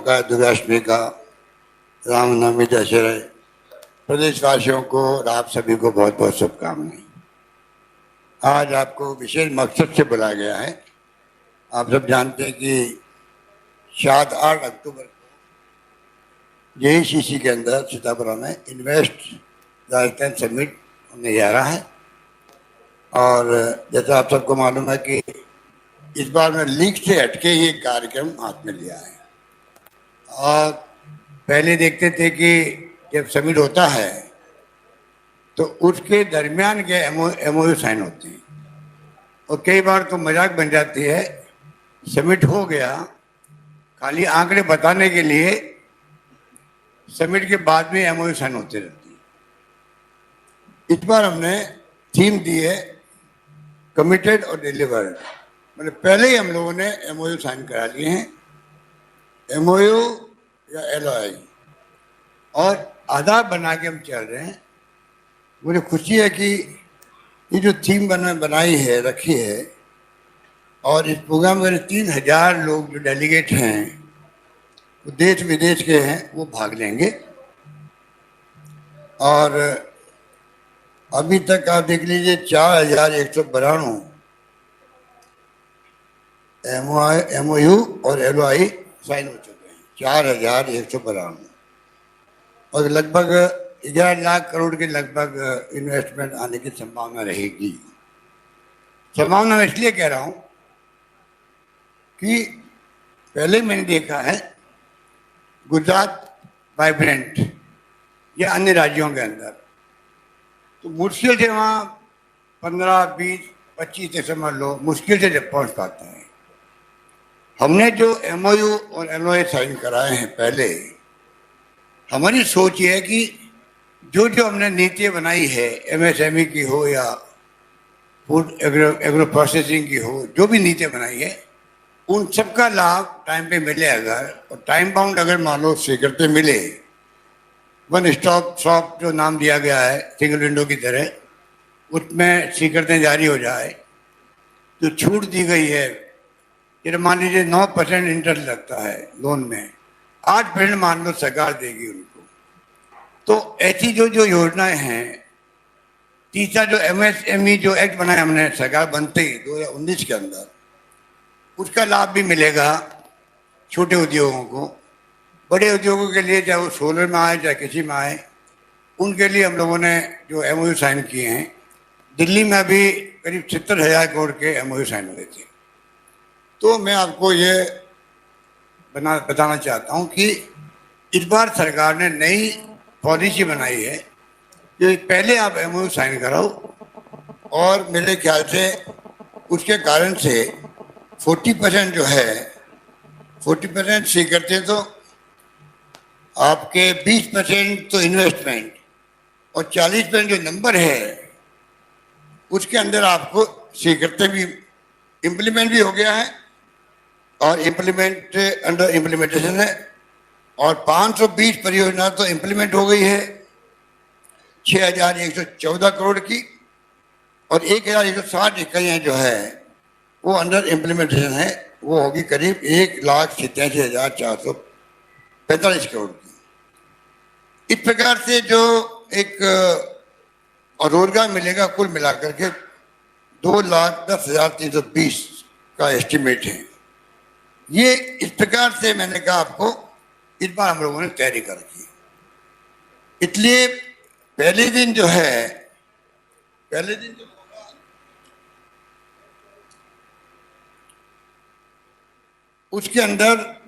दुर्गाष्टमी का, रामनवमी, दशहरा, प्रदेशवासियों को और आप सभी को बहुत बहुत शुभकामनाएं। आज आपको विशेष मकसद से बुलाया गया है। आप सब जानते हैं कि 7-8 अक्टूबर को JCC के अंदर सीतापुर में इन्वेस्ट राजस्थान समिट होने जा रहा है। और जैसा आप सबको मालूम है कि इस बार में लीग से हटके ये कार्यक्रम हाथ में लिया है। और पहले देखते थे कि जब समिट होता है तो उसके दरमियान के MOU साइन होते हैं, और कई बार तो मजाक बन जाती है, समिट हो गया, खाली आंकड़े बताने के लिए समिट के बाद में MOU साइन होते रहते हैं। इस बार हमने थीम दी है कमिटेड और डिलीवर्ड। मतलब पहले ही हम लोगों ने MOU साइन करा लिए हैं, MOU या LOI, और आधार बना के हम चल रहे हैं। मुझे खुशी है कि ये जो थीम बनाई है, रखी है, और इस प्रोग्राम में 3000 लोग जो डेलीगेट हैं, वो देश विदेश के हैं, वो भाग लेंगे। और अभी तक आप देख लीजिए 4192 MOU और LOI साइन हो चुके हैं, 4192, और लगभग 11 लाख करोड़ के लगभग इन्वेस्टमेंट आने की संभावना रहेगी। संभावना मैं इसलिए कह रहा हूं कि पहले मैंने देखा है गुजरात वाइब्रेंट या अन्य राज्यों के अंदर, तो मुश्किल से वहाँ 15, 20, 25 ऐसे मान लो, मुश्किल से जब पहुँच पाते हैं। हमने जो MOU और LOI साइन कराए हैं पहले, हमारी सोच ये है कि जो जो हमने नीतियाँ बनाई है, MSME की हो या फूड एग्रो प्रोसेसिंग की हो, जो भी नीतियाँ बनाई है, उन सबका लाभ टाइम पे मिले अगर, और टाइम बाउंड अगर मान लो स्वीकृति मिले, वन स्टॉप शॉप जो नाम दिया गया है सिंगल विंडो की तरह, उसमें स्वीकृतें जारी हो जाए, जो छूट दी गई है, ये मान लीजिए 9% इंटरेस्ट लगता है लोन में, 8% मान लो सरकार देगी उनको। तो ऐसी जो जो योजनाएं हैं, तीसरा जो MSME जो एक्ट बनाया हमने सरकार बनते ही 2019 के अंदर, उसका लाभ भी मिलेगा छोटे उद्योगों को। बड़े उद्योगों के लिए, चाहे वो सोलर में आए चाहे किसी में आए, उनके लिए हम लोगों ने जो MOU साइन किए हैं, दिल्ली में अभी करीब 70,000 करोड़ के MOU साइन हुए थे। तो मैं आपको ये बताना चाहता हूँ कि इस बार सरकार ने नई पॉलिसी बनाई है कि पहले आप MOU साइन कराओ, और मेरे ख्याल से उसके कारण से 40% जो है, 40% स्वीकृति तो आपके 20% तो इन्वेस्टमेंट, और 40% जो नंबर है उसके अंदर आपको स्वीकृति भी, इम्प्लीमेंट भी हो गया है, और इम्प्लीमेंट अंडर इम्प्लीमेंटेशन है, और 520 परियोजना तो इम्प्लीमेंट हो गई है 6114 करोड़ की, और 1160 इकाइयाँ जो है वो अंडर इम्प्लीमेंटेशन है, वो होगी करीब 1,87,445 करोड़ की। इस प्रकार से जो एक रोजगार मिलेगा कुल मिलाकर के 2,10,320 का एस्टिमेट है। ये इस प्रकार से मैंने कहा आपको, इस बार हम लोगों ने तैयारी कर रखी। इसलिए पहले दिन जो है, पहले दिन जो होगा, उसके अंदर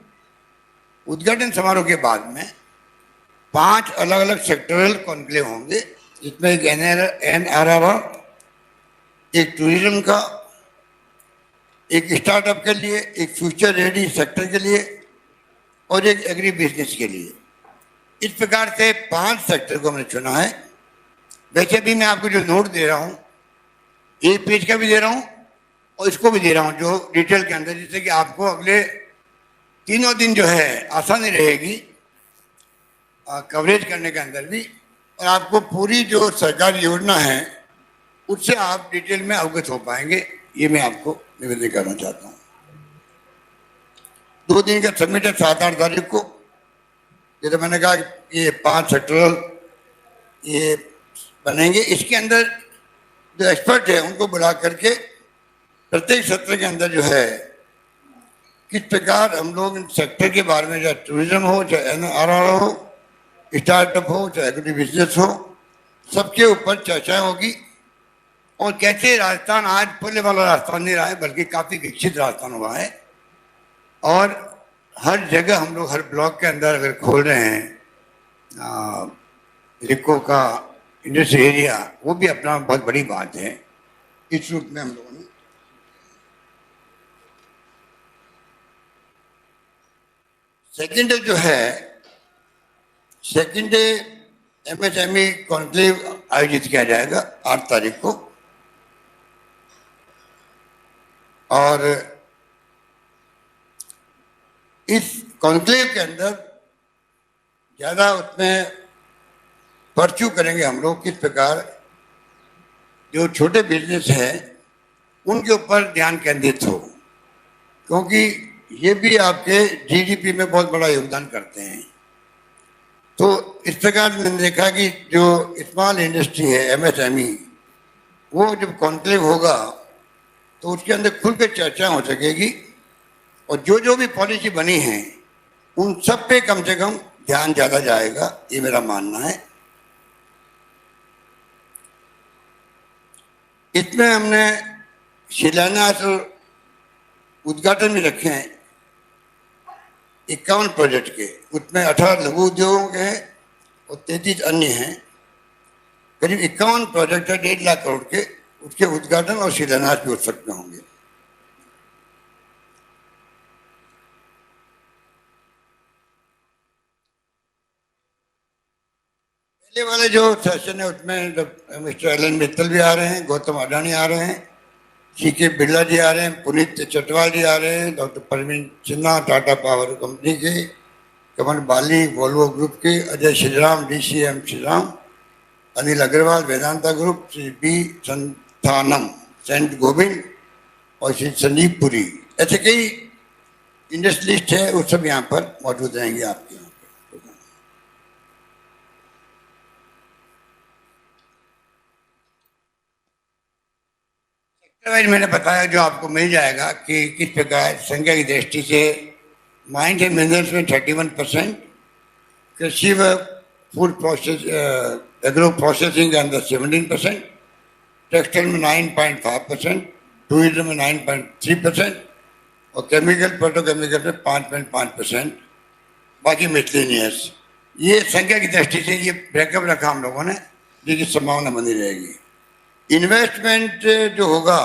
उद्घाटन समारोह के बाद में 5 अलग अलग सेक्टरल कॉन्क्लेव होंगे, जिसमें एक NRR, एक टूरिज्म का, एक स्टार्टअप के लिए, एक फ्यूचर रेडी सेक्टर के लिए, और एक एग्री बिजनेस के लिए। इस प्रकार से 5 सेक्टर को हमने चुना है। वैसे भी मैं आपको जो नोट दे रहा हूँ, एक पेज का भी दे रहा हूँ और इसको भी दे रहा हूँ जो डिटेल के अंदर, जिससे कि आपको अगले 3 दिन जो है आसानी रहेगी कवरेज करने के अंदर भी, और आपको पूरी जो सरकारी योजना है उससे आप डिटेल में अवगत हो पाएंगे। ये मैं आपको निवेदन करना चाहता हूँ। 2 दिन का समिट है 7-8 तारीख को। जैसे मैंने कहा कि ये 5 सेक्टरल ये बनेंगे, इसके अंदर जो एक्सपर्ट है उनको बुला करके प्रत्येक सत्र के अंदर जो है किस प्रकार हम लोग इन सेक्टर के बारे में, चाहे टूरिज्म हो, चाहे एनआरआर हो, स्टार्टअप हो, चाहे एग्री बिजनेस हो, सबके ऊपर चर्चा होगी। और कैसे राजस्थान आज पहले वाला राजस्थान नहीं रहा है, बल्कि काफ़ी विकसित राजस्थान हुआ है। और हर जगह हम लोग हर ब्लॉक के अंदर अगर खोल रहे हैं रिको का इंडस्ट्री एरिया, वो भी अपना बहुत बड़ी बात है। इस रूप में हम लोगों ने सेकेंड डे जो है, सेकेंड डे एमएसएमई कॉन्क्लेव आयोजित किया जाएगा 8 तारीख को। और इस कॉन्क्लेव के अंदर ज़्यादा उसमें परस्यू करेंगे हम लोग किस प्रकार जो छोटे बिजनेस है उनके ऊपर ध्यान केंद्रित हो, क्योंकि ये भी आपके जीडीपी में बहुत बड़ा योगदान करते हैं। तो इस प्रकार मैंने देखा कि जो स्मॉल इंडस्ट्री है एमएसएमई, वो जब कॉन्क्लेव होगा तो उसके अंदर खुल कर चर्चा हो सकेगी और जो भी पॉलिसी बनी है उन सब पे कम से कम ध्यान ज़्यादा जाएगा, ये मेरा मानना है। इसमें हमने शिलान्यास और उद्घाटन भी रखे हैं 51 प्रोजेक्ट के, उसमें 18 लघु उद्योगों के हैं और 33 अन्य हैं। करीब 51 प्रोजेक्ट है 1.5 लाख करोड़ के, उसके उद्घाटन और शिलान्यास भी उत्सव में होंगे। पहले वाले जो सेशन है उसमें मिस्टर एलन मित्तल भी आ रहे हैं, गौतम अडानी आ रहे हैं, सीके बिरला जी आ रहे हैं, पुनीत चटवाल जी आ रहे हैं, doctor Parveen Sinha Tata Power company के, कमल बाली वोल्वो ग्रुप के, Ajay Shriram DCM Shriram, Anil Agarwal Vedanta group, Shri B Santhanam Saint गोविंद और श्री संदीप पुरी, ऐसे कई इंडस्ट्रियलिस्ट है, वो सब यहाँ पर मौजूद रहेंगे आपके यहाँ पर। मैंने बताया जो आपको मिल जाएगा कि किस प्रकार संख्या की दृष्टि से माइंस एंड मिनरल्स में 31%, कृषि व फूड प्रोसेस एग्रो प्रोसेसिंग के अंदर 17%, टेक्सटाइल में 9.5%, टूरिज्म में 9.3% और केमिकल पेट्रोकेमिकल में 5.5%, बाकी मिसलेनियस। ये संख्या की दृष्टि से ये ब्रेकअप रखा हम लोगों ने, जिसकी संभावना बनी रहेगी। इन्वेस्टमेंट जो होगा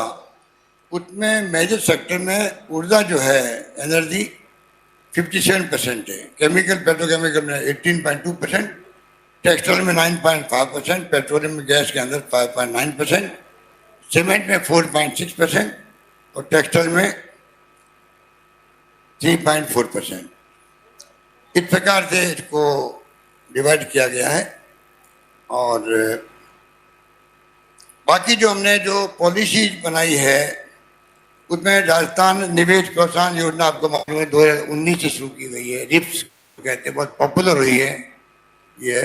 उसमें मेजर सेक्टर में ऊर्जा जो है एनर्जी 57% है, केमिकल पेट्रोकेमिकल में 18.2%, टेक्सटाइल में 9.5%, पेट्रोलियम गैस के अंदर 5.9%, सीमेंट में 4.6% और टेक्सटाइल में 3.4%। इस प्रकार से इसको डिवाइड किया गया है। और बाकी जो हमने जो पॉलिसीज बनाई है उसमें राजस्थान निवेश प्रोत्साहन योजना आपको मालूम है 2019 से शुरू की गई है, रिप्स कहते हैं, बहुत पॉपुलर हुई है। ये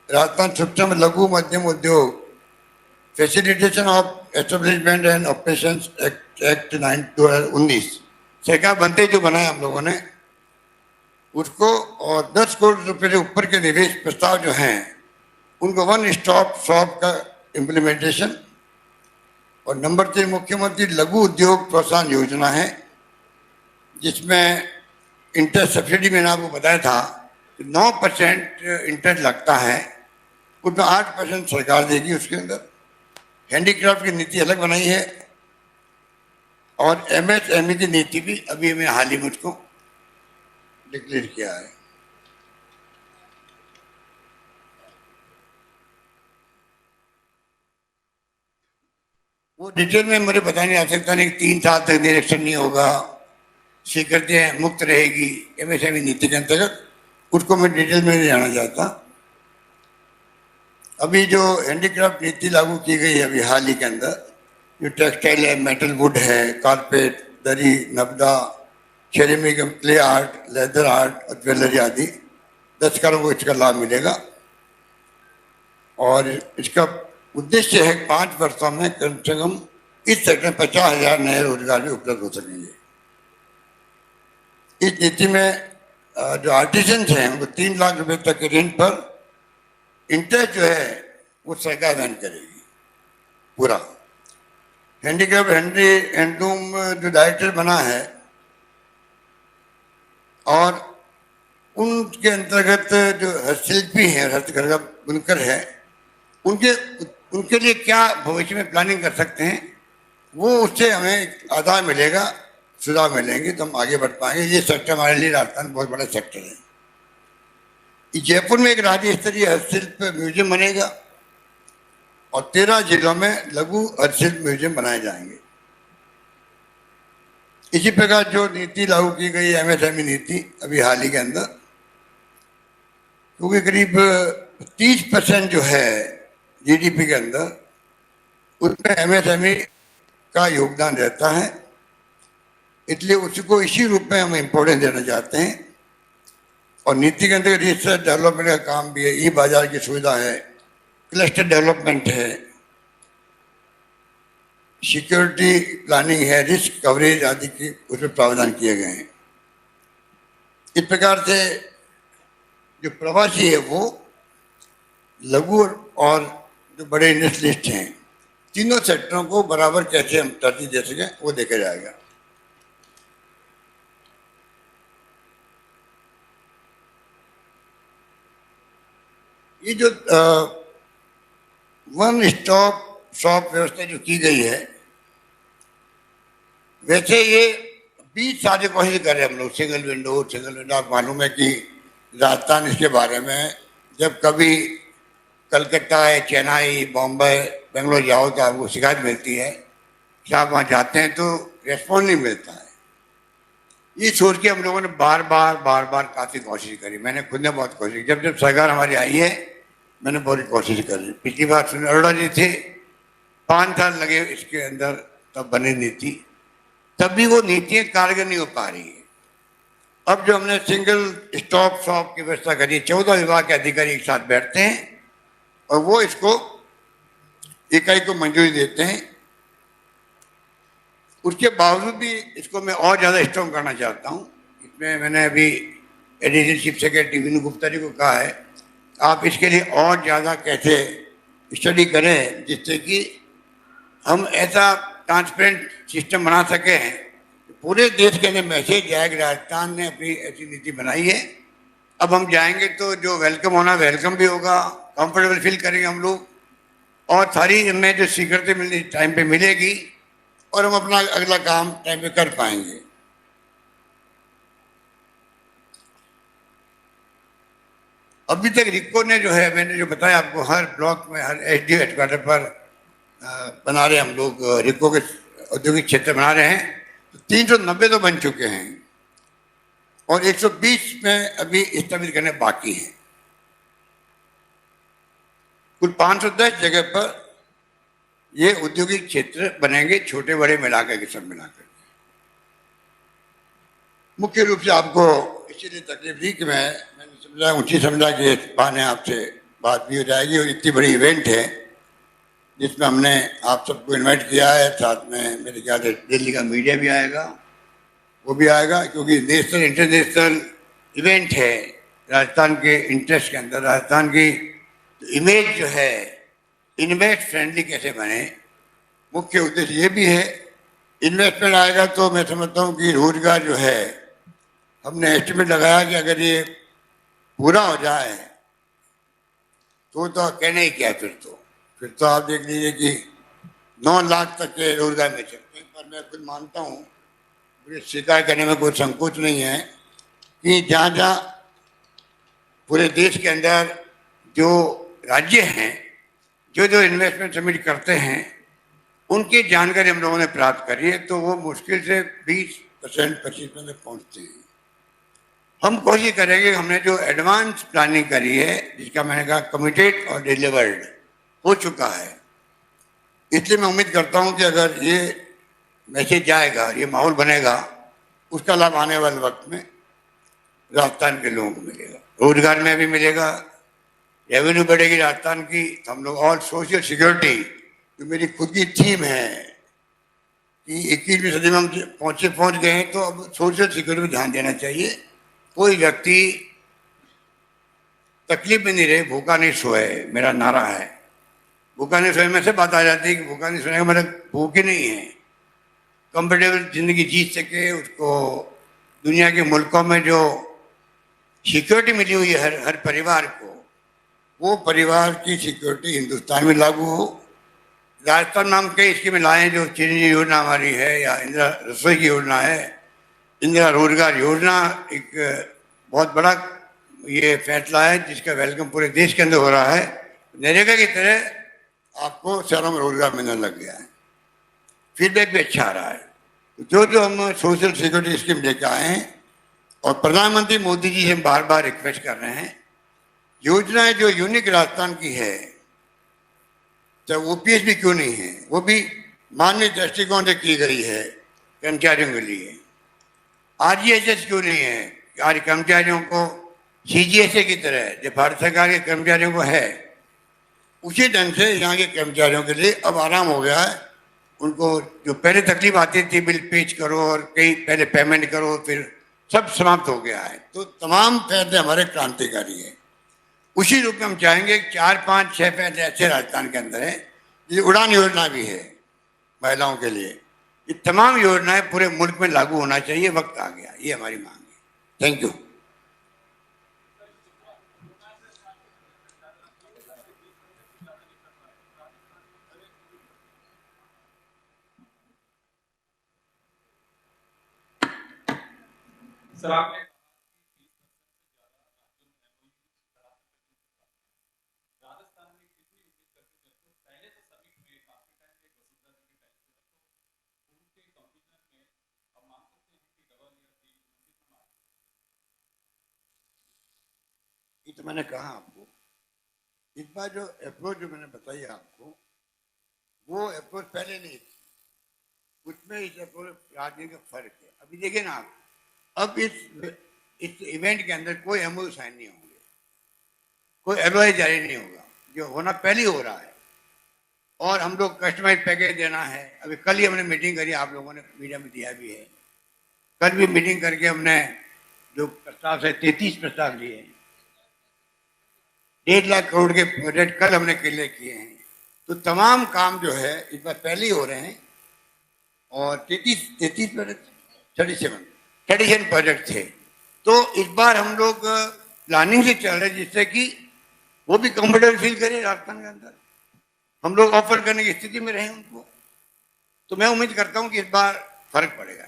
राजस्थान सूक्ष्म लघु मध्यम उद्योग facilitation of establishment and operation act 2019 सेका बनते जो बनाया हम लोगों ने उसको, और 10 करोड़ रुपये से ऊपर के निवेश प्रस्ताव जो हैं उनको वन स्टॉप शॉप का इम्प्लीमेंटेशन। और नंबर 3 मुख्यमंत्री लघु उद्योग प्रोत्साहन योजना है, जिसमें इंटरेस्ट सब्सिडी मैंने आपको बताया था 9% इंटरेस्ट लगता है, उसमें 8% सरकार देगी। उसके अंदर हैंडीक्राफ्ट की नीति अलग बनाई है और एमएसएमई की नीति भी अभी हमें हाल ही मुझको डिक्लेयर किया है। वो डिटेल में मुझे पता नहीं आ सकता नहीं, 3 साल तक निरीक्षण नहीं होगा, स्वीकृतियाँ मुक्त रहेगी एमएसएमई नीति के अंतर्गत, उसको मैं डिटेल में नहीं जाना चाहता। अभी जो हैंडीक्राफ्ट नीति लागू की गई है अभी हाल ही के अंदर, जो टेक्सटाइल है, मेटल वुड है, कारपेट, दरी, नबदा, ceramic, clay art, leather art और ज्वेलरी आदि दस्तकारों को इसका लाभ मिलेगा। और इसका उद्देश्य है 5 वर्षों में कम से कम इस सेक्टर में 50,000 नए रोजगार भी उपलब्ध हो सकेंगे। इस नीति में जो आर्टिजन्स हैं उनको 3 लाख रुपए तक के ऋण पर इंटरेस्ट जो है वो सरकार वहन करेगी पूरा। हैंडीक्राफ्ट हैंडलूम जो डायरेक्टर बना है और उनके अंतर्गत जो हस्तशिल्पी हैं, हस्तकरघा बुनकर है, उनके लिए क्या भविष्य में प्लानिंग कर सकते हैं, वो उससे हमें आधार मिलेगा, सुझाव मिलेंगे तो हम आगे बढ़ पाएंगे। ये सेक्टर हमारे लिए राजस्थान बहुत बड़ा सेक्टर है। जयपुर में एक राज्य स्तरीय हस्तशिल्प म्यूजियम बनेगा और 13 जिलों में लघु हस्तशिल्प म्यूजियम बनाए जाएंगे। इसी प्रकार जो नीति लागू की गई एमएसएमई नीति अभी हाल ही के अंदर, क्योंकि करीब 30% जो है जीडीपी के अंदर उसमें एमएसएमई का योगदान रहता है, इसलिए उसको इसी रूप में हम इम्पोर्टेंस देना चाहते हैं। और नीति के अंदर रिसर्च डेवलपमेंट का काम भी है, ई बाजार की सुविधा है, क्लस्टर डेवलपमेंट है, सिक्योरिटी प्लानिंग है, रिस्क कवरेज आदि की उसमें प्रावधान किए गए हैं। इस प्रकार से जो प्रवासी है वो लघु और जो बड़े इंडस्ट्रियलिस्ट हैं, तीनों सेक्टरों को बराबर कैसे हम तरजीह दे सकें वो देखा जाएगा। ये जो वन स्टॉप शॉप व्यवस्था जो की गई है, वैसे ये 20 साल से कोशिश कर रहे हैं हम लोग, सिंगल विंडो। आप मालूम है कि राजस्थान इसके बारे में जब कभी कलकत्ता है, चेन्नई, बॉम्बे, बेंगलोर जाओ तो आपको शिकायत मिलती है कि आप वहाँ जाते हैं तो रेस्पॉन्स नहीं मिलता है। ये सोच के हम लोगों ने बार बार काफ़ी कोशिश करी। मैंने खुद ने बहुत कोशिश की। जब सरकार हमारी आई है मैंने बहुत कोशिश करी। पिछली बार सुनील अरोड़ा जी थे, 5 साल लगे इसके अंदर तब बनी नीति, तब भी वो नीतियाँ कारगर नहीं हो पा रही है। अब जो हमने सिंगल स्टॉप शॉप की व्यवस्था करी, 14 विभाग के अधिकारी एक साथ बैठते हैं और वो इसको इकाई को मंजूरी देते हैं। उसके बावजूद भी इसको मैं और ज़्यादा स्ट्रॉन्ग करना चाहता हूँ। इसमें मैंने अभी additional chief secretary Vinu Gupta ji को कहा है आप इसके लिए और ज़्यादा कैसे स्टडी करें जिससे कि हम ऐसा ट्रांसपेरेंट सिस्टम बना सकें पूरे देश के अंदर मैसेज जाए कि राजस्थान ने अपनी ऐसी नीति बनाई है। अब हम जाएंगे तो जो वेलकम होना वेलकम भी होगा, कंफर्टेबल फील करेंगे हम लोग, और सारी इनमें जो सिक्योरिटी मिलनी टाइम पे मिलेगी और हम अपना अगला काम टाइम पे कर पाएंगे। अभी तक रिको ने जो है, मैंने जो बताया आपको, हर ब्लॉक में हर एसडीओ हेडक्वार्टर पर बना रहे हम लोग रिको के औद्योगिक क्षेत्र बना रहे हैं। तो 390 तो बन चुके हैं और 120 में अभी स्थापित करने बाकी हैं। कुल 510 जगह पर ये औद्योगिक क्षेत्र बनेंगे, छोटे बड़े मिलाकर के सब मिलाकर। मुख्य रूप से आपको इसीलिए तकलीफ थी कि मैंने समझा, ऊँची समझा कि बहाने आपसे बात भी हो जाएगी। और इतनी बड़ी इवेंट है जिसमें हमने आप सबको इनवाइट किया है, साथ में मेरे ख्याल से दिल्ली का मीडिया भी आएगा, वो भी आएगा, क्योंकि नेशनल इंटरनेशनल इवेंट है राजस्थान के इंटरेस्ट के अंदर। राजस्थान की इमेज जो है इन्वेस्ट फ्रेंडली कैसे बने, मुख्य उद्देश्य ये भी है। इन्वेस्टमेंट आएगा तो मैं समझता हूँ कि रोजगार जो है, हमने एस्टिमेट लगाया कि अगर ये पूरा हो जाए तो कहने ही क्या, फिर तो आप देख लीजिए कि 9 लाख तक के रोजगार मिल सकते हैं। पर मैं खुद मानता हूँ, मुझे स्वीकार करने में कोई संकोच नहीं है कि जहाँ जहाँ पूरे देश के अंदर जो राज्य हैं जो इन्वेस्टमेंट सबमिट करते हैं उनकी जानकारी हम लोगों ने प्राप्त करी है, तो वो मुश्किल से 20% 25% तक पहुँचते हैं। हम कोशिश करेंगे, हमने जो एडवांस प्लानिंग करी है जिसका मैंने कहा कमिटेड और डिलीवर्ड हो चुका है, इसलिए मैं उम्मीद करता हूं कि अगर ये मैसेज जाएगा, ये माहौल बनेगा, उसका लाभ आने वाले वक्त में राजस्थान के लोगों को मिलेगा, रोजगार में भी मिलेगा, रेवेन्यू बढ़ेगी राजस्थान की, तो हम लोग और सोशल सिक्योरिटी, जो मेरी खुद की थीम है कि 21वीं सदी में हम पहुंच गए हैं, तो अब सोशल सिक्योरिटी में ध्यान देना चाहिए। कोई व्यक्ति तकलीफ में नहीं रहे, भूखा नहीं सोए, मेरा नारा है। भूखा नहीं सोए में से बात आ जाती है कि भूखा नहीं सोने का मतलब भूख ही नहीं है, कंफर्टेबल जिंदगी जी सके, उसको दुनिया के मुल्कों में जो सिक्योरिटी मिली हुई है हर हर परिवार को, वो परिवार की सिक्योरिटी हिंदुस्तान में लागू हो। राजस्थान नाम कई स्कीमें लाए, जो चिरंजीवी योजना हमारी है, या इंदिरा रसोई की योजना है, इंदिरा रोजगार योजना एक बहुत बड़ा ये फैसला है जिसका वेलकम पूरे देश के अंदर हो रहा है। नरेगा की तरह आपको शहरों में रोजगार मिलने लग गया है, फीडबैक भी अच्छा आ रहा है। जो जो हम सोशल सिक्योरिटी स्कीम लेकर आए हैं, और प्रधानमंत्री मोदी जी से हम बार बार रिक्वेस्ट कर रहे हैं, योजनाएं जो यूनिक राजस्थान की है, चाहे ओपीएस भी क्यों नहीं है, वो भी मानवीय दृष्टिकोण से की गई है कर्मचारियों के लिए। आरजीएचएस क्यों नहीं है, आज कर्मचारियों को सीजीएसए की तरह जो भारत सरकार के कर्मचारियों को है, उसी ढंग से यहाँ के कर्मचारियों के लिए अब आराम हो गया है। उनको जो पहले तकलीफ आती थी, बिल पेच करो और कई पहले पेमेंट करो, फिर सब समाप्त हो गया है। तो तमाम फैसले हमारे क्रांतिकारी है। उसी रूप में हम चाहेंगे 4-5-6 फैसले ऐसे राजस्थान के अंदर है, ये उड़ान योजना भी है महिलाओं के लिए। ये तमाम योजनाएं पूरे मुल्क में लागू होना चाहिए, वक्त आ गया, ये हमारी मांग है। Thank you. सर आपने राजस्थान में कितनी उम्मीद करते थे, तो पहले तो सभी में काफी टाइम में वसुंधरा जी के पहले से तो उनके कंपटीशन में अब मान सकते हैं कि डबल या तीन कितना मार्क्स। ये तो मैंने कहा आपको, इस बार जो अप्रोच जो मैंने बताई आपको, वो अप्रोच पहले नहीं थी, उसमें इस अप्रोच राजनीति का फर्क है। अभी देखिए ना आप, अब इस इवेंट के अंदर कोई एमओयू साइन नहीं होंगे, कोई एलओआई जारी नहीं होगा, जो होना पहले हो रहा है। और हम लोग कस्टमाइज पैकेज देना है, अभी कल ही हमने मीटिंग करी, आप लोगों ने मीडिया में दिया भी है, कल भी मीटिंग करके हमने जो प्रस्ताव है 33 प्रस्ताव लिए हैं, 1.5 लाख करोड़ के प्रोजेक्ट कल हमने क्लियर किए हैं। तो तमाम काम जो है इस बार पहले ही हो रहे हैं, और 33 प्रोजेक्ट, 37 प्रोजेक्ट थे। तो इस बार हम लोग प्लानिंग से चल रहे हैं, जिससे कि वो भी कंफर्टेबल फील करें राजस्थान के अंदर, हम लोग ऑफर करने की स्थिति में रहे उनको। तो मैं उम्मीद करता हूं कि इस बार फर्क पड़ेगा।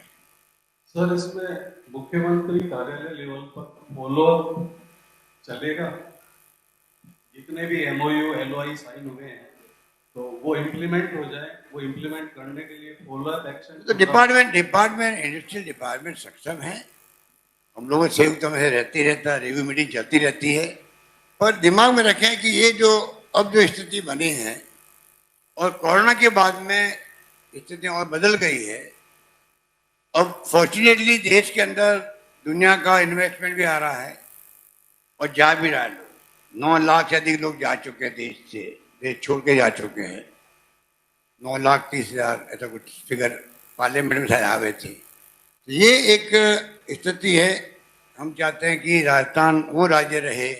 सर इसमें मुख्यमंत्री कार्यालय लेवल पर फॉलो चलेगा, जितने भी एमओयू एलओआई साइन हुए हैं तो वो इम्प्लीमेंट हो जाए, वो इम्प्लीमेंट करने के लिए फॉलो अप एक्शन। तो डिपार्टमेंट इंडस्ट्रियल डिपार्टमेंट सक्षम है, हम लोगों से संयुक्त में रहती रहता है, रिव्यू मीटिंग चलती रहती है। पर दिमाग में रखें कि ये जो अब जो स्थिति बनी है, और कोरोना के बाद में स्थिति और बदल गई है। अब फॉर्चुनेटली देश के अंदर दुनिया का इन्वेस्टमेंट भी आ रहा है, और जा भी रहा है। लोग 9 लाख से अधिक लोग जा चुके हैं देश से, देश छोड़ के जा चुके हैं। 9,30,000 ऐसा कुछ फिगर पार्लियामेंट में शायद आए थे। तो ये एक स्थिति है। हम चाहते हैं कि राजस्थान वो राज्य रहे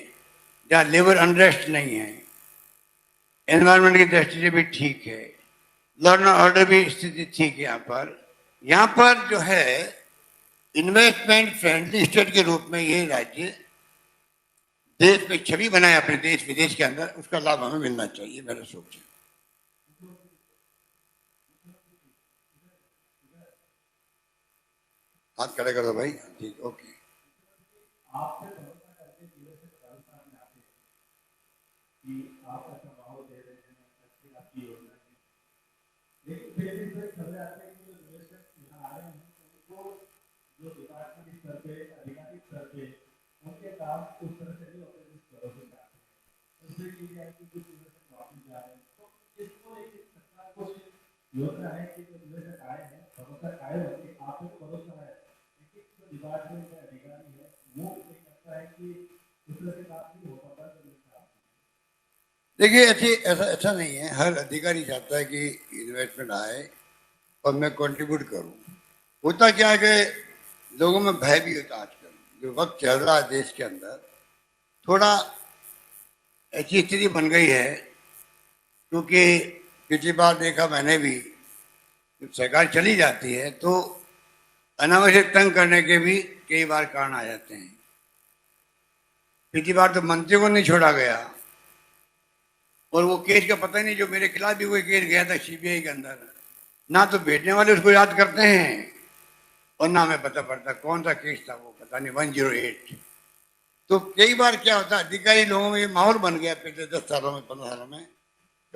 जहाँ लेबर अनरेस्ट नहीं है, एनवायरनमेंट की दृष्टि से भी ठीक है, लॉ एंड ऑर्डर भी स्थिति ठीक है। यहाँ पर जो है इन्वेस्टमेंट फ्रेंडली स्टेट के रूप में ये राज्य देश में छवि बनाए अपने देश विदेश के अंदर, उसका लाभ हमें मिलना चाहिए, मेरा सोच है। हाथ खड़े कर दो भाई, ठीक, ओके। लेकिन फिर भी फिर चले आते हैं कि जो इन्वेस्टमेंट यहाँ आ रहे हैं उनको जो डिपार्टमेंट स्तर पे अधिकारिक स्तर पे उनके काम उस तरह से नहीं होते जिस तरह से जाते हैं, इसलिए की जाए कि कुछ इन्वेस्टमेंट वापस जा रहे हैं। तो इसको लेकर सरकार को योजना है कि जो इन्वेस्टमेंट आए हैं भरोसा कायम होगी, आप पे भरोसा है, डिपार्टमेंट का अधिकारी है वो ये करता है कि उस तरह से काम नहीं हो पाता तो नहीं। देखिए ऐसे ऐसा ऐसा नहीं है, हर अधिकारी चाहता है कि इन्वेस्टमेंट आए और मैं कंट्रीब्यूट करूं। होता क्या है कि लोगों में भय भी होता है आजकल, जो वक्त चल रहा है देश के अंदर, थोड़ा ऐसी स्थिति बन गई है। क्योंकि पिछली बार देखा मैंने भी, जब सरकार चली जाती है तो अनावश्यक तंग करने के भी कई बार कारण आ जाते हैं। पिछली बार तो मंत्री को नहीं छोड़ा गया, और वो केस का पता ही नहीं, जो मेरे खिलाफ भी कोई केस गया था सीबीआई के अंदर, ना तो भेजने वाले उसको याद करते हैं और ना हमें पता पड़ता कौन सा केस था, वो पता नहीं 108। तो कई बार क्या होता है, अधिकारी लोगों में ये माहौल बन गया पिछले 10 सालों में, 15 सालों में,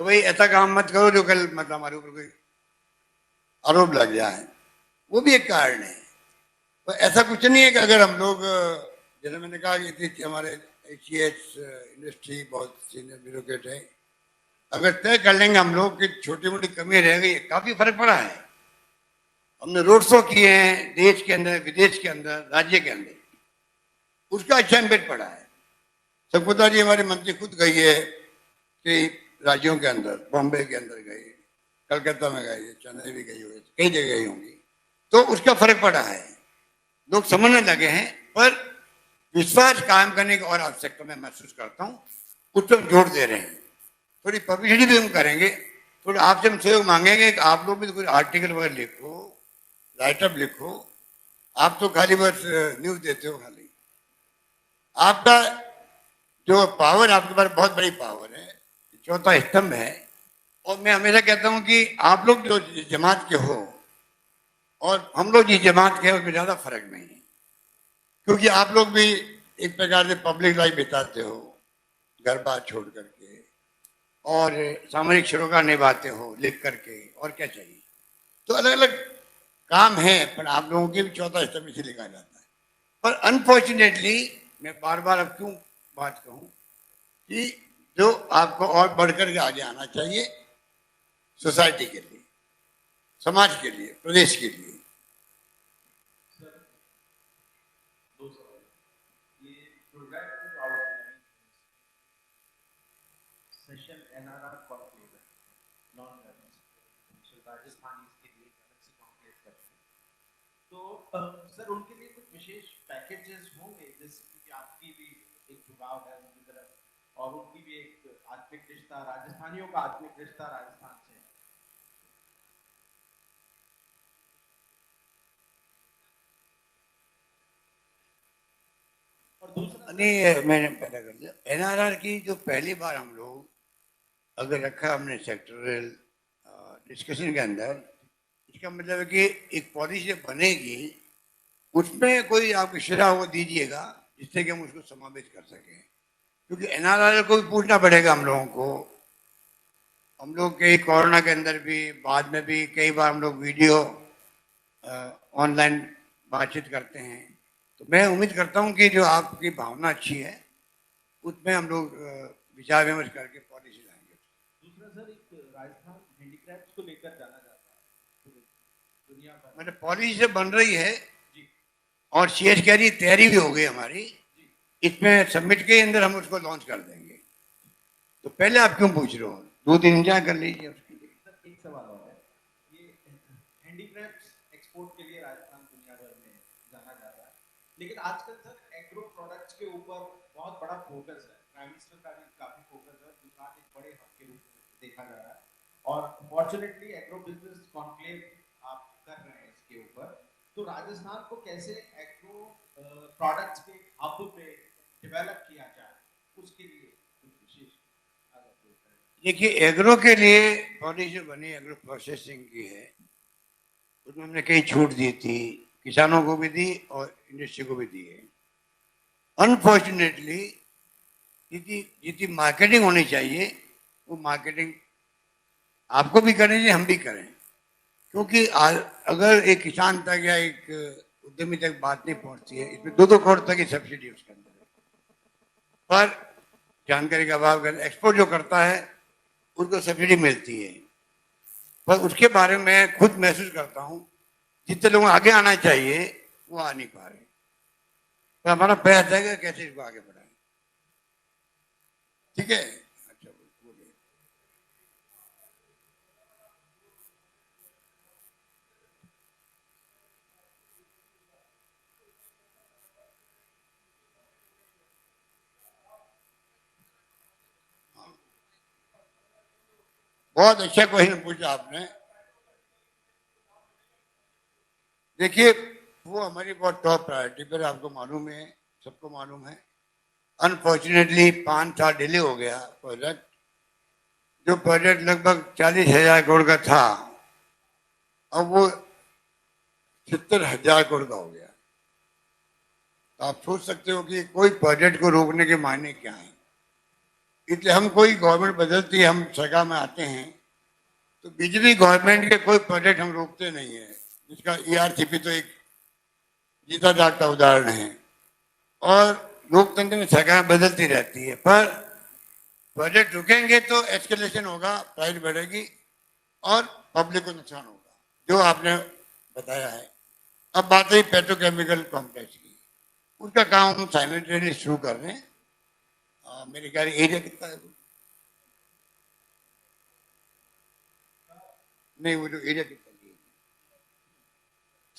तो भाई ऐसा काम मत करो जो कल मतलब हमारे ऊपर कोई आरोप लग जाए। वो भी एक कारण है। तो ऐसा कुछ नहीं है कि अगर हम लोग, जैसे मैंने कहा कि हमारे एचईएस इंडस्ट्री बहुत सीनियर ब्यूरोक्रेट है, अगर तय कर लेंगे हम लोग कि छोटी मोटी कमी रह गई, काफी फर्क पड़ा है। हमने रोड शो किए हैं देश के अंदर, विदेश के अंदर, राज्य के अंदर, उसका अच्छा इम्पैक्ट पड़ा है। संकुता जी हमारे मंत्री खुद गई है कि राज्यों के अंदर, बॉम्बे के अंदर गई, कलकत्ता में गई, चेन्नई भी गई हुई, कई जगह गई होंगी, तो उसका फर्क पड़ा है। लोग समझने लगे हैं, पर विश्वास कायम करने की और आवश्यकता मैं महसूस करता हूँ, उस पर जोर दे रहे हैं। थोड़ी पब्लिसिटी भी हम करेंगे, थोड़ा आपसे हम सहयोग मांगेंगे कि आप लोग भी तो कोई आर्टिकल वगैरह लिखो, राइटअप लिखो। आप तो खाली बस न्यूज देते हो, खाली आपका जो पावर, आपके पास बहुत बड़ी पावर है, चौथा स्तंभ है। और मैं हमेशा कहता हूं कि आप लोग जो जमात के हो और हम लोग जिस जमात के हैं उसमें ज्यादा फर्क नहीं है, क्योंकि आप लोग भी एक प्रकार से पब्लिक लाइफ बिताते हो, घर बार छोड़ करके, और सामाजिक सरोकार निभाते हो लिख करके, और क्या चाहिए। तो अलग अलग काम है, पर आप लोगों के भी चौथा स्तंभ इसे लिखा जाता है। पर अनफॉर्चुनेटली, मैं बार बार अब क्यों बात कहूं, कि जो आपको और बढ़कर के आगे आना चाहिए सोसाइटी के लिए, समाज के लिए, प्रदेश के लिए। दो सवाल। ये प्रोग्राम जो आउटलाइन सेशन एनआरआर कॉन्क्लेव है, नॉन गवर्नमेंट राजस्थानी इसके लिए अलग से कॉन्क्लेव करते हैं, तो सर उनके लिए कुछ विशेष पैकेजेस होंगे, जैसे कि आपकी भी एक झुकाव है उनकी तरफ, और उनकी भी एक आत्मिक रिश्ता, राजस्थानियों का आत्मिक रिश्ता राजस्थान से है। और दूसरा नहीं, मैंने पता कर दिया, एनआरआर की जो पहली बार हम लोग अगर रखा हमने सेक्टरल डिस्कशन के अंदर, इसका मतलब है कि एक पॉलिसी बनेगी, उसमें कोई आप इशारा वो दीजिएगा जिससे कि हम उसको समावेश कर सकें। क्योंकि एनआरआर को भी पूछना पड़ेगा हम लोगों को। हम लोग के कोरोना के अंदर भी, बाद में भी कई बार हम लोग वीडियो ऑनलाइन बातचीत करते हैं। तो मैं उम्मीद करता हूं कि जो आपकी भावना अच्छी है, उसमें हम लोग विचार विमर्श करके पॉलिसी लाएंगे। दूसरा सर, एक राजस्थान हैंडीक्राफ्ट्स को लेकर जाना जाता है पूरी दुनिया भर मतलब पॉलिसी से बन रही है, जी और शेष कह रही तैयारी भी हो गई हमारी। जी। इसमें सबमिट के अंदर हम उसको लॉन्च कर देंगे। तो पहले आप क्यों पूछ रहे हो, 2 दिन इंतजार कर लीजिए उसके लिए। सर एक सवाल और है, ये हैंडीक्राफ्ट्स एक्सपोर्ट के लिए राजस्थान दुनिया भर में जाना जाता है, लेकिन आजकल सर एग्रो प्रोडक्ट्स के ऊपर बहुत बड़ा फोकस है, प्राइम मिनिस्टर का भी काफी फोकस है, गुजरात एक बड़े हब के रूप में देखा जा रहा है, और फॉर्चुनेटली एग्रो बिजनेस कॉन्क्लेव आप कर रहे हैं इसके ऊपर, तो राजस्थान को कैसे एग्रो प्रोडक्ट्स के हब पे डेवलप किया जाए, उसके लिए कुछ विशेष अगर कोई करे। देखिए, एग्रो के लिए पॉलिसी बनी, एग्रो प्रोसेसिंग की है, उसमें हमने कई छूट दी थी, किसानों को भी दी और इंडस्ट्री को भी दी है। अनफॉर्चुनेटली जितनी मार्केटिंग होनी चाहिए, वो मार्केटिंग आपको भी करनी चाहिए, हम भी करें। क्योंकि अगर एक किसान तक या एक उद्यमी तक बात नहीं पहुंचती है, इसमें 2-2 करोड़ तक की सब्सिडी उसके अंदर है, पर जानकारी का अभाव कर एक्सपोर्ट जो करता है उनको सब्सिडी मिलती है, पर उसके बारे में खुद महसूस करता हूँ जितने लोग आगे आना चाहिए वो आ नहीं पा रहे। तो हमारा प्रयास रहेगा कैसे इसको आगे बढ़ाएं। ठीक है, अच्छा बोलिए। बहुत अच्छा क्वेश्चन पूछा आपने। देखिए, वो हमारी बहुत टॉप प्रायोरिटी पर, आपको मालूम है, सबको मालूम है। अनफॉर्चुनेटली 5 साल डिले हो गया प्रोजेक्ट। जो प्रोजेक्ट लगभग 40,000 करोड़ का था, अब वो 70,000 करोड़ का हो गया। तो आप सोच सकते हो कि कोई प्रोजेक्ट को रोकने के मायने क्या है। इसलिए हम, कोई गवर्नमेंट बदलती है, हम सरकार में आते हैं, तो बीजेपी गवर्नमेंट के कोई प्रोजेक्ट हम रोकते नहीं है। जिसका ईआरसीपी तो एक जीता जागता उदाहरण है। और लोकतंत्र में सरकार बदलती रहती है, पर प्रोजेक्ट रुकेंगे तो एस्केलेशन होगा, प्राइस बढ़ेगी और पब्लिक को नुकसान होगा, जो आपने बताया है। अब बात रही पेट्रोकेमिकल कॉम्प्लेक्स की, उसका काम हम साइमल्टेनियसली शुरू कर रहे हैं। मेरे ख्याल एरिया कितना है? नहीं, वो जो एरिया कितना है?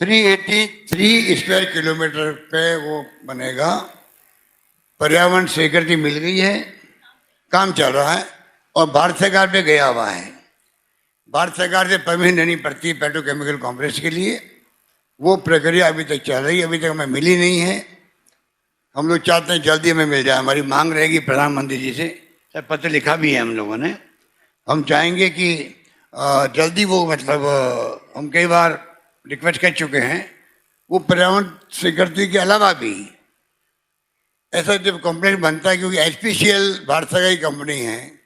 383 स्क्वायर किलोमीटर पे वो बनेगा। पर्यावरण स्वीकृति मिल गई है, काम चल रहा है और भारत सरकार पे गया हुआ है। भारत सरकार से परमिशन लेनी पड़ती है पेट्रोकेमिकल कॉम्प्लेक्स के लिए। वो प्रक्रिया अभी तक चल रही है, अभी तक हमें मिली नहीं है। हम लोग चाहते हैं जल्दी हमें मिल जाए, हमारी मांग रहेगी प्रधानमंत्री जी से, सर पत्र लिखा भी है हम लोगों ने। हम चाहेंगे कि जल्दी वो, मतलब हम कई बार रिक्वेस्ट कर चुके हैं, वो पर्यावरण स्वीकृति के अलावा भी ऐसा जब कंप्लेंट बनता है, क्योंकि एचपीसीएल भारत सरकार की कंपनी है,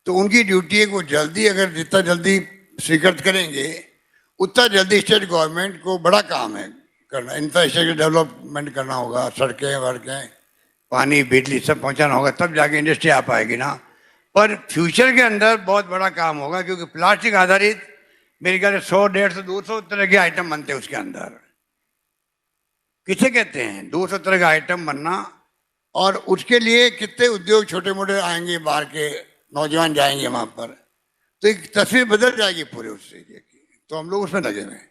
तो उनकी ड्यूटी है कि वो जल्दी, अगर जितना जल्दी स्वीकृत करेंगे उतना जल्दी स्टेट गवर्नमेंट को बड़ा काम है करना, इंफ्रास्ट्रक्चर डेवलपमेंट करना होगा, सड़कें वड़कें, पानी बिजली सब पहुंचाना होगा, तब जाके इंडस्ट्री आ पाएगी ना। पर फ्यूचर के अंदर बहुत बड़ा काम होगा, क्योंकि प्लास्टिक आधारित मेरे ख्याल से 100, 150, 200 तरह के आइटम बनते हैं उसके अंदर। किसे कहते हैं 200 तरह का आइटम बनना, और उसके लिए कितने उद्योग छोटे मोटे आएंगे, बाहर के नौजवान जाएंगे वहां पर, तो एक तस्वीर बदल जाएगी पूरे उस एरिया की। तो हम लोग उसमें लगे हुए हैं।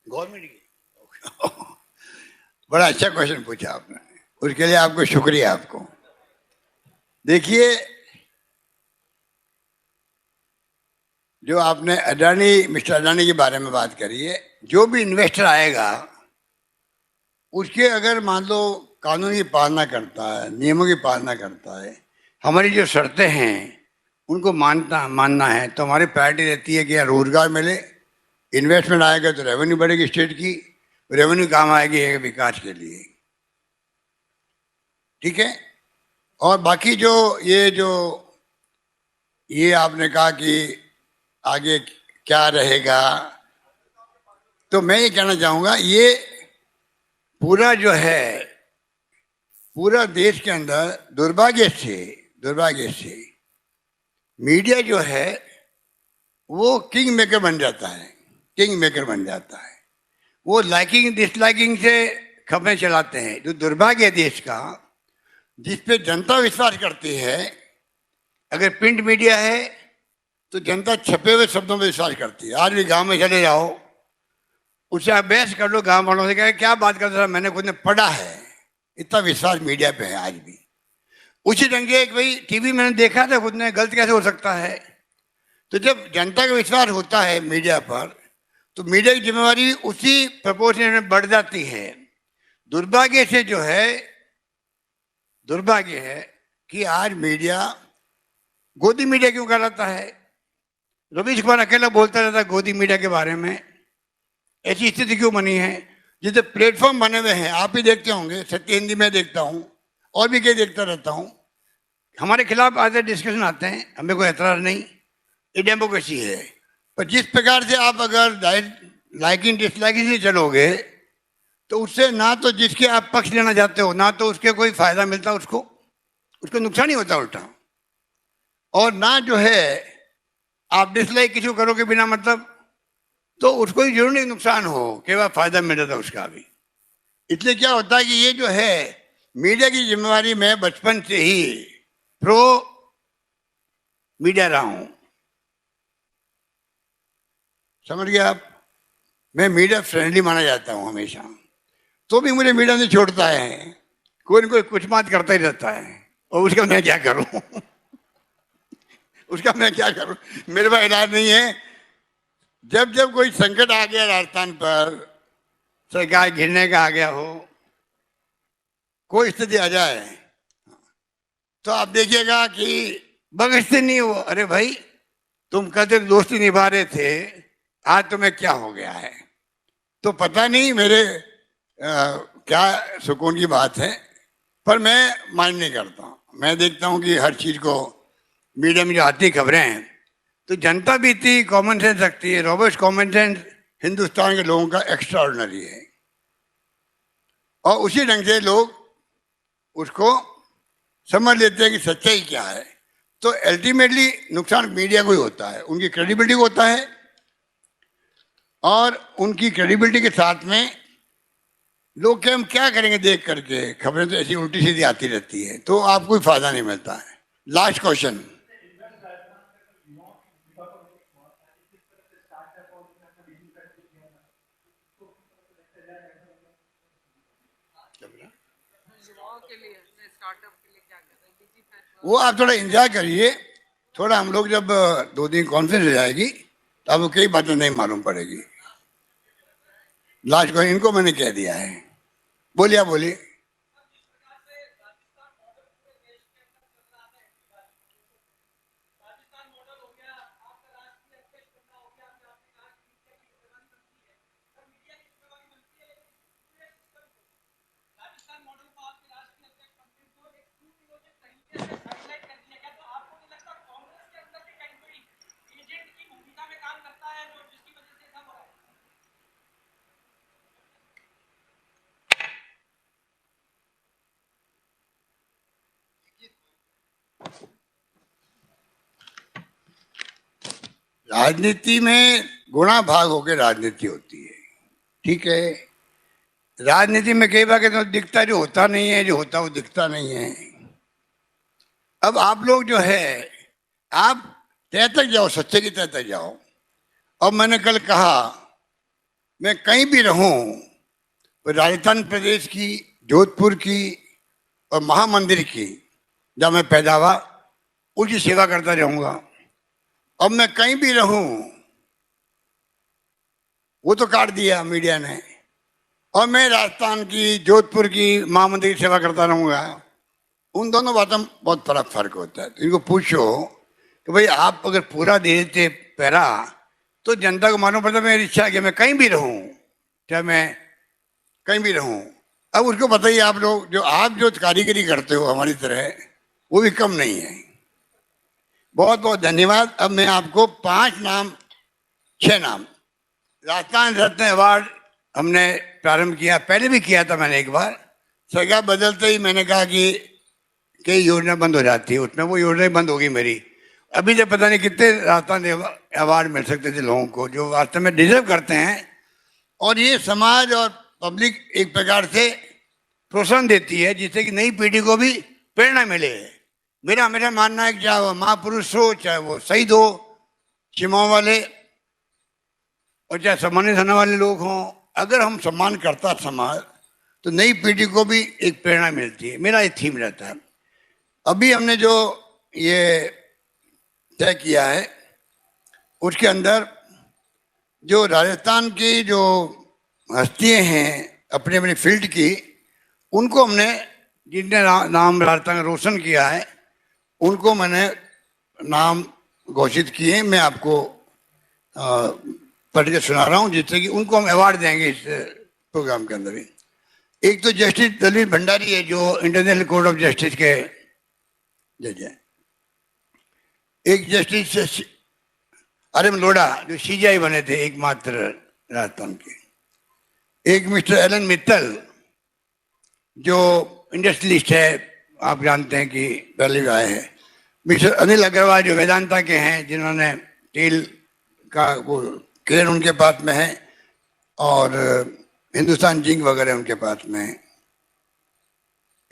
गवर्नमेंट की बड़ा अच्छा क्वेश्चन पूछा आपने, उसके लिए आपको शुक्रिया। आपको देखिए, जो आपने अडानी, मिस्टर अडानी के बारे में बात करी है, जो भी इन्वेस्टर आएगा उसके, अगर मान लो कानून की पालना करता है, नियमों की पालना करता है, हमारी जो शर्तें हैं उनको मानना है, तो हमारी प्रायोरिटी रहती है कि यहाँ रोजगार मिले, इन्वेस्टमेंट आएगा तो रेवेन्यू बढ़ेगी स्टेट की, रेवेन्यू काम आएगी विकास के लिए। ठीक है। और बाकी जो ये आपने कहा कि आगे क्या रहेगा, तो मैं ये कहना चाहूंगा, ये पूरा जो है, पूरा देश के अंदर दुर्भाग्य से मीडिया जो है वो किंग मेकर बन जाता है। वो लाइकिंग डिसलाइकिंग से खबरें चलाते हैं, जो दुर्भाग्य है देश का, जिस पे जनता विश्वास करती है। अगर प्रिंट मीडिया है तो जनता छपे हुए शब्दों में विश्वास करती है। आज भी गांव में चले जाओ, उससे आप बहस कर लो, गांव वालों से कहे क्या बात करते हैं, मैंने खुद ने पढ़ा है। इतना विश्वास मीडिया पे है आज भी। उसी ढंग से एक भाई टीवी मैंने देखा था खुद ने, गलत कैसे हो सकता है। तो जब जनता का विश्वास होता है मीडिया पर, तो मीडिया की जिम्मेवारी उसी प्रपोर्शन में बढ़ जाती है। दुर्भाग्य से जो है, दुर्भाग्य है कि आज मीडिया गोदी मीडिया क्यों कहलाता है। रवीश कुमार अकेला बोलता रहता है गोदी मीडिया के बारे में। ऐसी स्थिति क्यों बनी है? जितने प्लेटफॉर्म बने हुए हैं, आप ही देखते होंगे, सत्य हिंदी में देखता हूँ और भी कई देखता रहता हूँ, हमारे खिलाफ आज डिस्कशन आते हैं, हमें कोई एतराज नहीं, ये डेमोक्रेसी है। पर जिस प्रकार से आप अगर लाइकिंग डिसलाइकिंग से चलोगे तो उससे ना तो जिसके आप पक्ष लेना चाहते हो, ना तो उसके कोई फायदा मिलता, उसको नुकसान ही होता उल्टा। और ना जो है आप डिसलाइक किसी को करोगे बिना मतलब, तो उसको ही जरूर नहीं नुकसान हो, केवल फायदा मिल जाता उसका भी। इसलिए क्या होता है कि ये जो है मीडिया की जिम्मेवारी, मैं बचपन से ही प्रो मीडिया रहा हूं, समझ गए आप। मैं मीडिया फ्रेंडली माना जाता हूं हमेशा, तो भी मुझे मीडिया नहीं छोड़ता है, कोई न कोई कुछ बात करता ही रहता है, और उसका मैं क्या करूं उसका मैं क्या करूं, मेरे पास इलाज नहीं है। जब जब कोई संकट आ गया राजस्थान पर, सरकार गिरने का आ गया हो, कोई स्थिति आ जाए, तो आप देखिएगा कि बगसते नहीं हो, अरे भाई तुम कल दोस्ती निभा रहे थे, आज तुम्हें क्या हो गया है। तो पता नहीं मेरे क्या सुकून की बात है, पर मैं माइंड नहीं करता। मैं देखता हूं कि हर चीज को मीडिया में जो आती खबरें हैं, तो जनता भी इतनी कॉमन सेंस रखती है। रॉबर्ट कॉमन सेंस हिंदुस्तान के लोगों का एक्स्ट्रा ऑर्डिनरी है, और उसी ढंग से लोग उसको समझ लेते हैं कि सच्चाई क्या है। तो अल्टीमेटली नुकसान मीडिया को ही होता है, उनकी क्रेडिबिलिटी को होता है, और उनकी क्रेडिबिलिटी के साथ में लोग क्या हम क्या करेंगे देख करके, खबरें तो ऐसी उल्टी सीधी आती रहती है, तो आपको कोई फायदा नहीं मिलता है। लास्ट क्वेश्चन, वो आप थोड़ा एंजॉय करिए। थोड़ा हम लोग जब 2 दिन कॉन्फ्रेंस हो जाएगी तो आपको कई बातें नहीं मालूम पड़ेगी। लास्ट को इनको मैंने कह दिया है। बोलिए, आप बोलिए। राजनीति में गुणा भाग होकर राजनीति होती है, ठीक है। राजनीति में कई बार कहते हैं दिखता जो होता नहीं है, जो होता वो दिखता नहीं है। अब आप लोग जो है आप तय तक जाओ, सच्चे की तय तक जाओ। और मैंने कल कहा मैं कहीं भी रहूं, राजस्थान प्रदेश की, जोधपुर की और महामंदिर की, जब मैं पैदा हुआ उसकी सेवा करता रहूंगा। अब मैं कहीं भी रहूं, वो तो काट दिया मीडिया ने, और मैं राजस्थान की, जोधपुर की महामंदिर की सेवा करता रहूंगा। उन दोनों बातों में बहुत फर्क होता है। तो इनको पूछो कि भाई आप अगर पूरा दे देते पैरा, तो जनता को मालूम पड़ता मेरी इच्छा है कि मैं कहीं भी रहूं, चाहे मैं कहीं भी रहूं। अब उसको बताइए, आप लोग जो कारीगरी करते हो हमारी तरह, वो भी कम नहीं है। बहुत बहुत धन्यवाद। अब मैं आपको 6 नाम राजस्थान रत्न अवार्ड हमने प्रारंभ किया, पहले भी किया था मैंने एक बार। सरकार बदलते ही मैंने कहा कि कई योजना बंद हो जाती है, उसमें वो योजना बंद होगी मेरी। अभी तक पता नहीं कितने राजस्थान अवार्ड मिल सकते थे लोगों को जो वास्तव में डिजर्व करते हैं। और ये समाज और पब्लिक एक प्रकार से प्रोत्साहन देती है, जिससे कि नई पीढ़ी को भी प्रेरणा मिले। मेरा मानना है कि चाहे वो महापुरुष हो, चाहे वो शहीद हो, सीमाओं वाले, और चाहे सम्मानित होने वाले लोग हों, अगर हम सम्मान करता समाज, तो नई पीढ़ी को भी एक प्रेरणा मिलती है। मेरा ये थीम रहता है। अभी हमने जो ये तय किया है, उसके अंदर जो राजस्थान की जो हस्तियां हैं अपने अपने फील्ड की, उनको हमने जिनने नाम राजस्थान का रोशन किया है उनको मैंने नाम घोषित किए। मैं आपको पढ़ के सुना रहा हूँ, जिससे कि उनको हम अवार्ड देंगे इस प्रोग्राम के अंदर ही। एक तो जस्टिस दलील भंडारी है, जो इंटरनेशनल कोर्ट ऑफ जस्टिस के जज हैं। एक जस्टिस आरएम लोढ़ा, जो सीजीआई बने थे एकमात्र राजस्थान के। एक मिस्टर एलन मित्तल, जो इंडस्ट्रियलिस्ट है, आप जानते हैं कि पहले भी आए हैं। मिस्टर अनिल अग्रवाल, जो वेदांता के हैं, जिन्होंने तेल का वो केयर उनके पास में है, और हिंदुस्तान जिंक वगैरह उनके पास में है।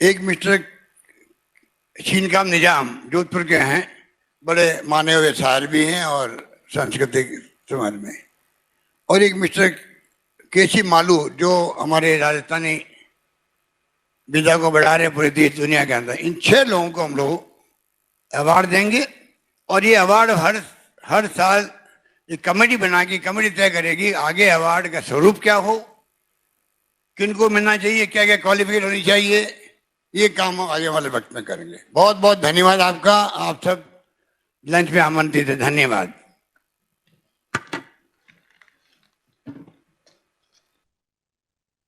एक मिस्टर शीनकाम निजाम, जोधपुर के हैं, बड़े माने हुए शायर भी हैं और सांस्कृतिक समाज में। और एक मिस्टर केसी मालू, जो हमारे राजस्थानी विधा को बढ़ा रहे पूरी देश दुनिया के अंदर। इन 6 लोगों को हम लोग अवार्ड देंगे, और ये अवार्ड हर साल ये कमेटी बना के कमेटी तय करेगी आगे अवार्ड का स्वरूप क्या हो, किनको मिलना चाहिए, क्या क्या क्वालिफिकेशन होनी चाहिए। ये काम हम आगे वाले वक्त में करेंगे। बहुत बहुत धन्यवाद आपका। आप सब लंच में आमंत्रित है। धन्यवाद।